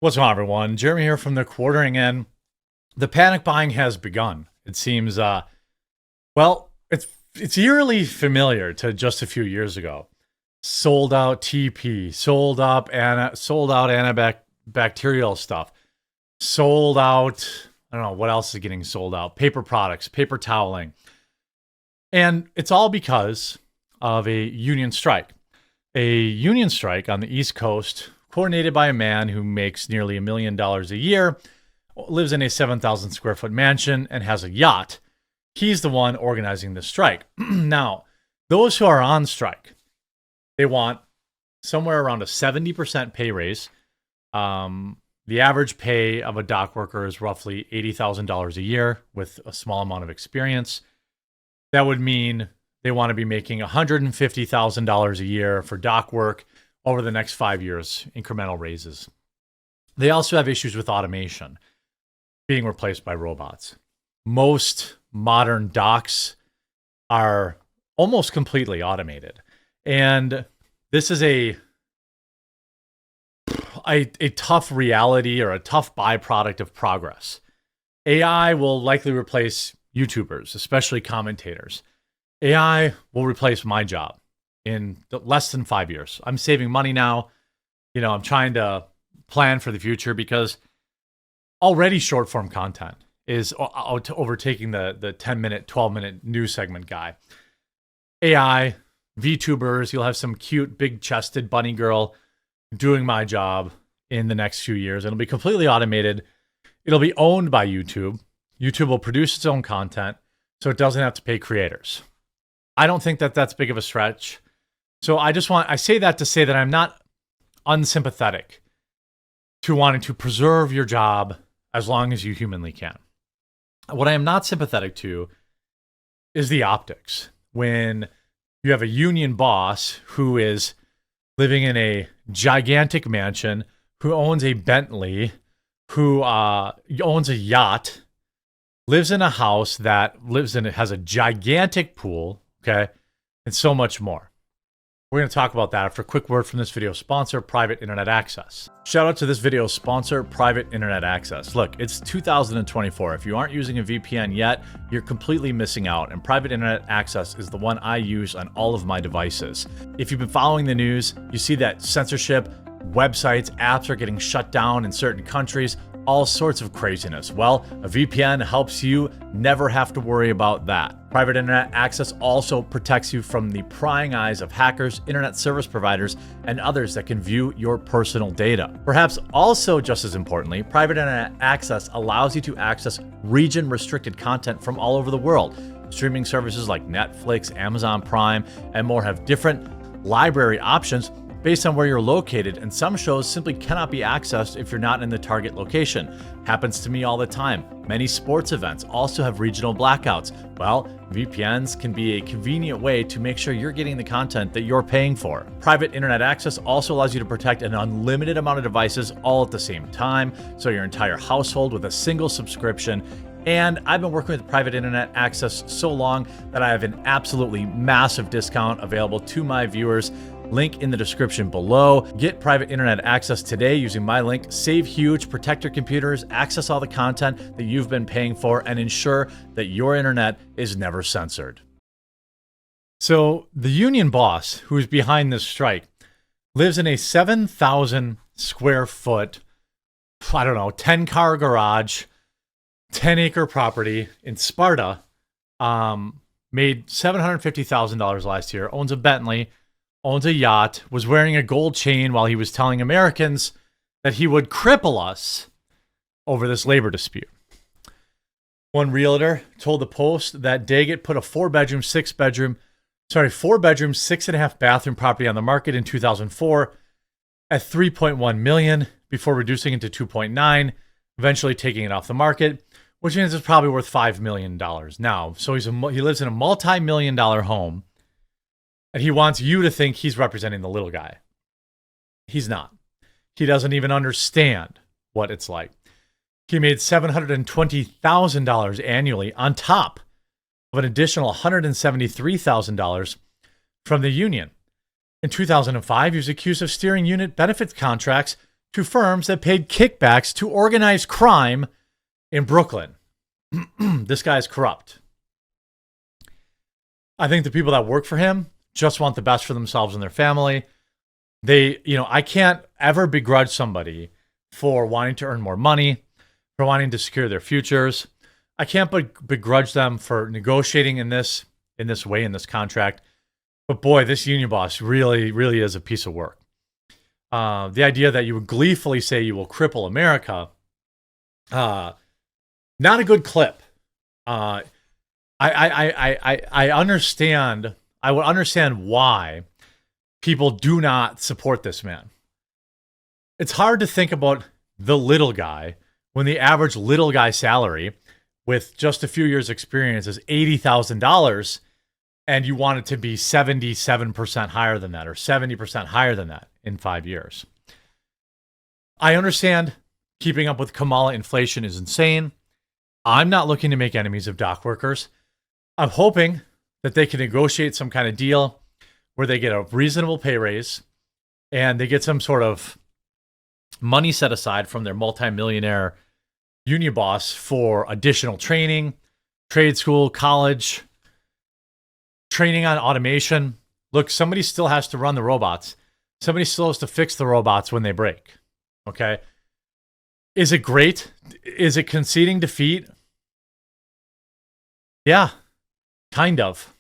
What's going on, everyone? Jeremy here from the Quartering End. The panic buying has begun. It seems, well, it's eerily familiar to just a few years ago. Sold out TP, sold out antibacterial stuff, sold out. I don't know what else is getting sold out. Paper products, paper toweling, and it's all because of a union strike. A union strike on the East Coast, coordinated by a man who makes nearly $1 million a year, lives in a 7,000 square foot mansion, and has a yacht. He's the one organizing the strike. Now, those who are on strike, they want somewhere around a 70% pay raise. The average pay of a dock worker is roughly $80,000 a year with a small amount of experience. That would mean they want to be making $150,000 a year for dock work over the next 5 years, incremental raises. They also have issues with automation being replaced by robots. Most modern docks are almost completely automated. And this is a tough reality or a tough byproduct of progress. AI will likely replace YouTubers, especially commentators. AI will replace my job in less than 5 years. I'm saving money now. I'm trying to plan for the future because already short form content is overtaking the 10-minute, 12-minute news segment guy. AI, VTubers, you'll have some cute, big-chested bunny girl doing my job in the next few years. It'll be completely automated. It'll be owned by YouTube. YouTube will produce its own content, so it doesn't have to pay creators. I don't think that that's big of a stretch. So I say that to say that I'm not unsympathetic to wanting to preserve your job as long as you humanly can. What I am not sympathetic to is the optics. When you have a union boss who is living in a gigantic mansion, who owns a Bentley, who owns a yacht, lives in a house that has a gigantic pool, okay, and so much more. We're going to talk about that after a quick word from this video sponsor, Private Internet Access. Shout out to this video sponsor, Private Internet Access. Look, it's 2024. If you aren't using a VPN yet, you're completely missing out, and Private Internet Access is the one I use on all of my devices. If you've been following the news, you see that censorship, websites, apps are getting shut down in certain countries, all sorts of craziness. Well, a VPN helps you never have to worry about that. Private Internet Access also protects you from the prying eyes of hackers, internet service providers, and others that can view your personal data. Perhaps also just as importantly, Private Internet Access allows you to access region-restricted content from all over the world. Streaming services like Netflix, Amazon Prime, and more have different library options based on where you're located, and some shows simply cannot be accessed if you're not in the target location. Happens to me all the time. Many sports events also have regional blackouts. Well, VPNs can be a convenient way to make sure you're getting the content that you're paying for. Private Internet Access also allows you to protect an unlimited amount of devices all at the same time, so your entire household with a single subscription. And I've been working with Private Internet Access so long that I have an absolutely massive discount available to my viewers. Link in the description below. Get Private Internet Access today using my link. Save huge, protect your computers, access all the content that you've been paying for, and ensure that your internet is never censored. So the union boss who's behind this strike lives in a 7,000 square foot, 10-car garage, 10-acre property in Sparta, made $750,000 last year, owns a Bentley, owns a yacht, was wearing a gold chain while he was telling Americans that he would cripple us over this labor dispute. One realtor told the Post that Daggett put a 4-bedroom, 6.5 bathroom property on the market in 2004 at $3.1 million before reducing it to $2.9, eventually taking it off the market, which means it's probably worth $5 million now. So he lives in a multi-million-dollar home. And he wants you to think he's representing the little guy. He's not. He doesn't even understand what it's like. He made $720,000 annually on top of an additional $173,000 from the union. In 2005, he was accused of steering unit benefits contracts to firms that paid kickbacks to organized crime in Brooklyn. This guy's corrupt. I think the people that work for him just want the best for themselves and their family. I can't ever begrudge somebody for wanting to earn more money, for wanting to secure their futures. I can't begrudge them for negotiating in this way, in this contract. But boy, this union boss really, really is a piece of work. The idea that you would gleefully say you will cripple America, not a good clip. I understand. I would understand why people do not support this man. It's hard to think about the little guy when the average little guy salary with just a few years experience is $80,000 and you want it to be 77% higher than that or 70% higher than that in 5 years. I understand keeping up with Kamala inflation is insane. I'm not looking to make enemies of dock workers. I'm hoping that they can negotiate some kind of deal where they get a reasonable pay raise and they get some sort of money set aside from their multimillionaire union boss for additional training, trade school, college, training on automation. Look, somebody still has to run the robots. Somebody still has to fix the robots when they break. Okay. Is it great? Is it conceding defeat? Yeah, kind of.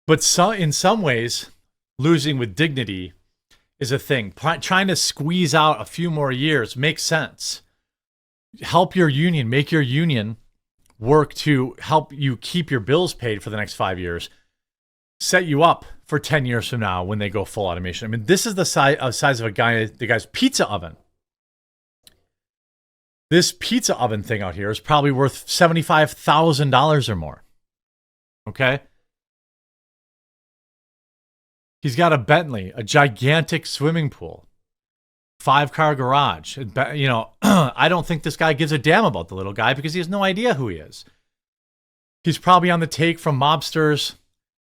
But in some ways, losing with dignity is a thing. Trying to squeeze out a few more years makes sense. Help your union, make your union work to help you keep your bills paid for the next 5 years. Set you up for 10 years from now when they go full automation. I mean, this is the size of the guy's pizza oven. This pizza oven thing out here is probably worth $75,000 or more. Okay? He's got a Bentley, a gigantic swimming pool, 5-car garage. I don't think this guy gives a damn about the little guy because he has no idea who he is. He's probably on the take from mobsters,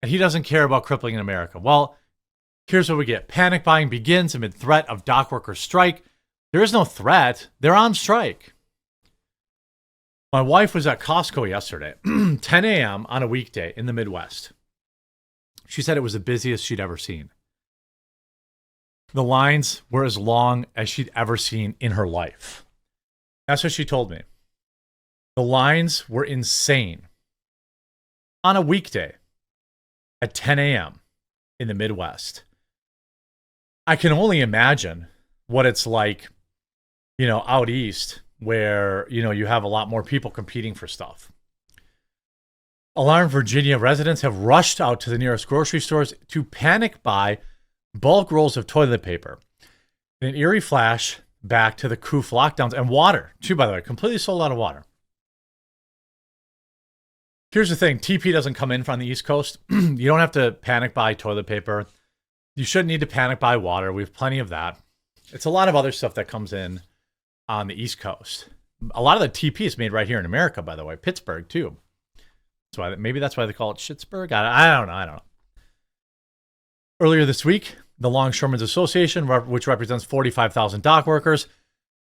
and he doesn't care about crippling America. Well, here's what we get. Panic buying begins amid threat of dock workers' strike. There is no threat. They're on strike. My wife was at Costco yesterday, 10 a.m. on a weekday in the Midwest. She said it was the busiest she'd ever seen. The lines were as long as she'd ever seen in her life. That's what she told me. The lines were insane. On a weekday at 10 a.m. in the Midwest. I can only imagine what it's like, out east where, you have a lot more people competing for stuff. Alarmed Virginia residents have rushed out to the nearest grocery stores to panic buy bulk rolls of toilet paper. In an eerie flash back to the COOF lockdowns and water, too, by the way, completely sold out of water. Here's the thing. TP doesn't come in from the East Coast. You don't have to panic buy toilet paper. You shouldn't need to panic buy water. We have plenty of that. It's a lot of other stuff that comes in on the East Coast. A lot of the TP is made right here in America, by the way. Pittsburgh, too. Maybe that's why they call it Schittsburg. I don't know. Earlier this week, the Longshoremen's Association, which represents 45,000 dock workers,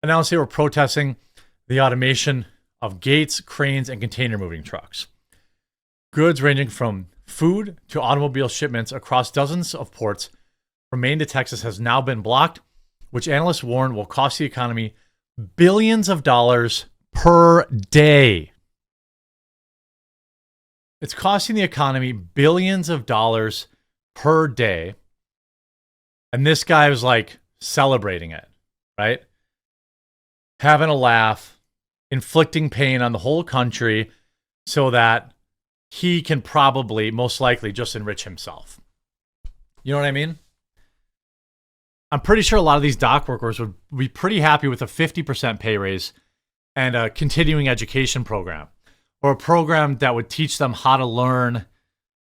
announced they were protesting the automation of gates, cranes, and container moving trucks. Goods ranging from food to automobile shipments across dozens of ports from Maine to Texas has now been blocked, which analysts warn will cost the economy billions of dollars per day. It's costing the economy billions of dollars per day. And this guy was like celebrating it, right? Having a laugh, inflicting pain on the whole country so that he can probably, most likely, just enrich himself. You know what I mean? I'm pretty sure a lot of these dock workers would be pretty happy with a 50% pay raise and a continuing education program, or a program that would teach them how to learn,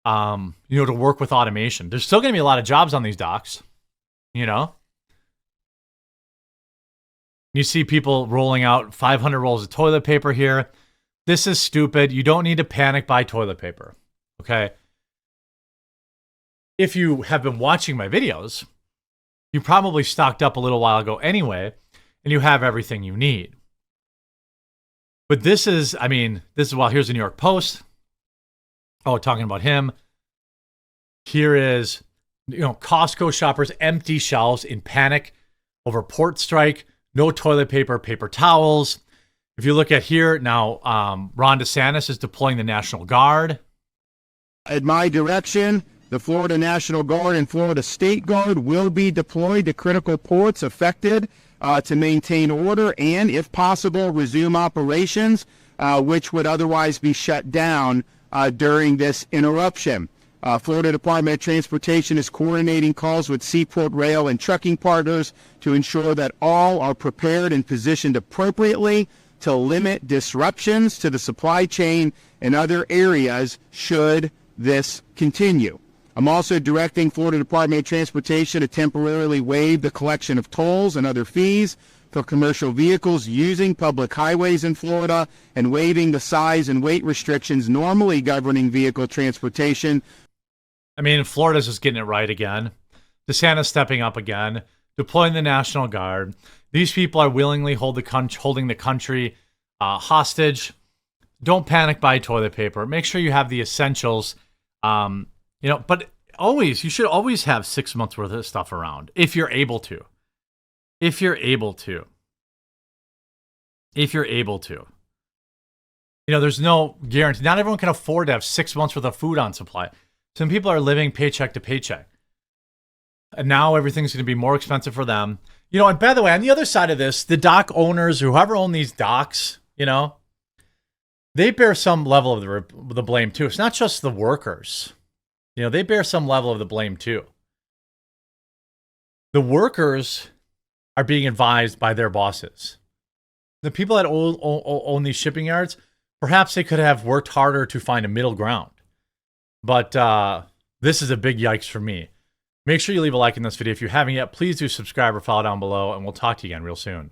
to work with automation. There's still going to be a lot of jobs on these docks, You see people rolling out 500 rolls of toilet paper here. This is stupid. You don't need to panic buy toilet paper, okay? If you have been watching my videos, You probably stocked up a little while ago anyway, and you have everything you need. But this is, well, here's the New York Post. Oh, talking about him. Here is, Costco shoppers empty shelves in panic over port strike. No toilet paper, paper towels. If you look at here now, Ron DeSantis is deploying the National Guard. At my direction, the Florida National Guard and Florida State Guard will be deployed to critical ports affected to maintain order and, if possible, resume operations, which would otherwise be shut down during this interruption. Florida Department of Transportation is coordinating calls with seaport rail and trucking partners to ensure that all are prepared and positioned appropriately to limit disruptions to the supply chain and other areas should this continue. I'm also directing Florida Department of Transportation to temporarily waive the collection of tolls and other fees for commercial vehicles using public highways in Florida and waiving the size and weight restrictions normally governing vehicle transportation. Florida's just getting it right again. DeSantis stepping up again, deploying the National Guard. These people are willingly holding the country hostage. Don't panic, buy toilet paper. Make sure you have the essentials. But you should always have 6 months worth of stuff around if you're able to. If you're able to. There's no guarantee. Not everyone can afford to have 6 months worth of food on supply. Some people are living paycheck to paycheck. And now everything's going to be more expensive for them. And by the way, on the other side of this, the dock owners, whoever own these docks, they bear some level of the blame too. It's not just the workers. They bear some level of the blame too. The workers are being advised by their bosses. The people that own these shipping yards, perhaps they could have worked harder to find a middle ground. But this is a big yikes for me. Make sure you leave a like in this video. If you haven't yet, please do subscribe or follow down below, and we'll talk to you again real soon.